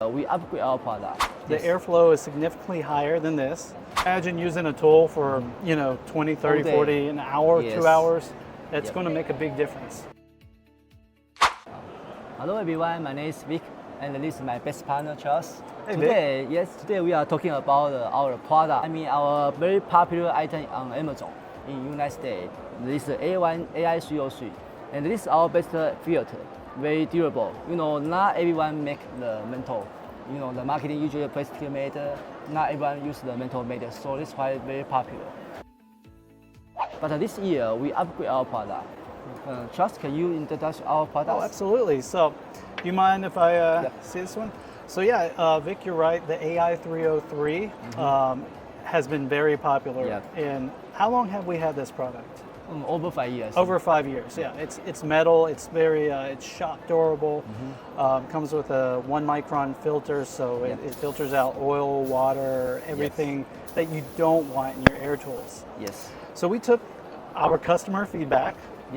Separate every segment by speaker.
Speaker 1: We upgrade our product.
Speaker 2: The airflow is significantly higher than this. Imagine using a tool for, 20, 30, 40, an hour,
Speaker 1: Yes.
Speaker 2: 2 hours. That's
Speaker 1: Yep.
Speaker 2: going to make a big difference.
Speaker 1: Hello everyone, my name is Vic, and this is my best partner Charles.
Speaker 2: Hey,
Speaker 1: Today we are talking about our product. Our very popular item on Amazon in United States. This is A1 AI303, and this is our best filter. Very durable. Not everyone make the metal. The marketing usually plastic made. Not everyone use the metal made, so this is why it's very popular. But this year we upgrade our product. Charles, can you introduce our product?
Speaker 2: Oh, absolutely. So, do you mind if I see this one? So Vic, you're right. The AI303 has been very popular.
Speaker 1: Yep.
Speaker 2: And how long have we had this product?
Speaker 1: Over 5 years.
Speaker 2: Over 5 years. Yeah. It's metal. It's very it's shock durable. Comes with a 1 micron filter, so it filters out oil, water, everything that you don't want in your air tools.
Speaker 1: Yes.
Speaker 2: So we took our customer feedback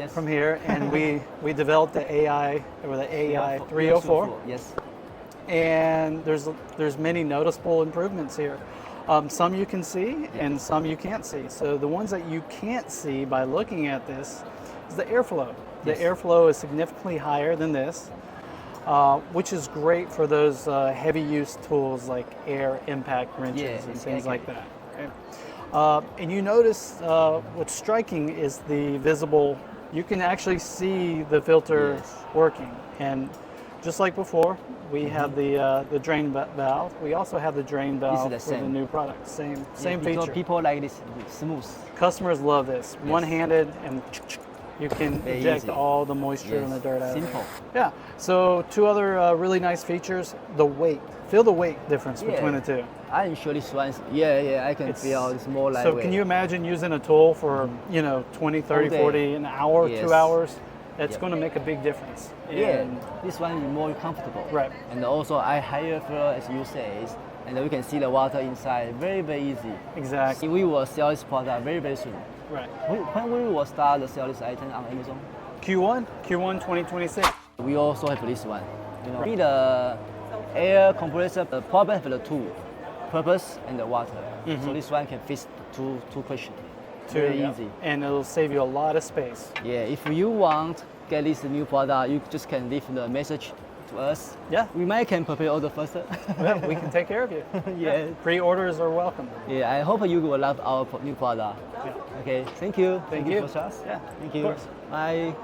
Speaker 2: from here, and we developed the AI304.
Speaker 1: Yes.
Speaker 2: And there's many noticeable improvements here. Some you can see, and some you can't see. So the ones that you can't see by looking at this is the airflow. The airflow is significantly higher than this, which is great for those heavy use tools like air impact wrenches and things like that. Okay? And you notice what's striking is the visible. You can actually see the filter working, and just like before, we have the drain valve. We also have the drain valve for the new product. Same feature.
Speaker 1: People like this smooth.
Speaker 2: Customers love this. One-handed, and you can eject all the moisture and the dirt out.
Speaker 1: Simple.
Speaker 2: Yeah. So 2 other really nice features. The weight. Feel the weight difference between the two.
Speaker 1: I'm sure this one. I can feel it's more lightweight.
Speaker 2: So can you imagine using a tool for 20, 30, 40, an hour, 2 hours? That's going to make a big difference.
Speaker 1: This one is more comfortable.
Speaker 2: Right.
Speaker 1: And also higher flow, as you say, and we can see the water inside. Very, very easy.
Speaker 2: Exactly.
Speaker 1: We will sell this product very, very soon.
Speaker 2: Right.
Speaker 1: When we will start to sell this item on Amazon?
Speaker 2: Q1 2026.
Speaker 1: We also have this one. With the air compressor, the problem have the two purpose and the water. So this one can fit two questions. Very easy.
Speaker 2: And it'll save you a lot of space.
Speaker 1: Yeah, if you want to get this new product, you just can leave the message to us.
Speaker 2: Yeah.
Speaker 1: We might can prepare order first.
Speaker 2: We can take care of you.
Speaker 1: Yeah.
Speaker 2: Pre-orders are welcome.
Speaker 1: Yeah, I hope you will love our new product.
Speaker 2: Yeah.
Speaker 1: Okay, thank you.
Speaker 2: Thank you.
Speaker 1: For trust.
Speaker 2: Yeah,
Speaker 1: Thank you.
Speaker 2: Of course.
Speaker 1: Bye.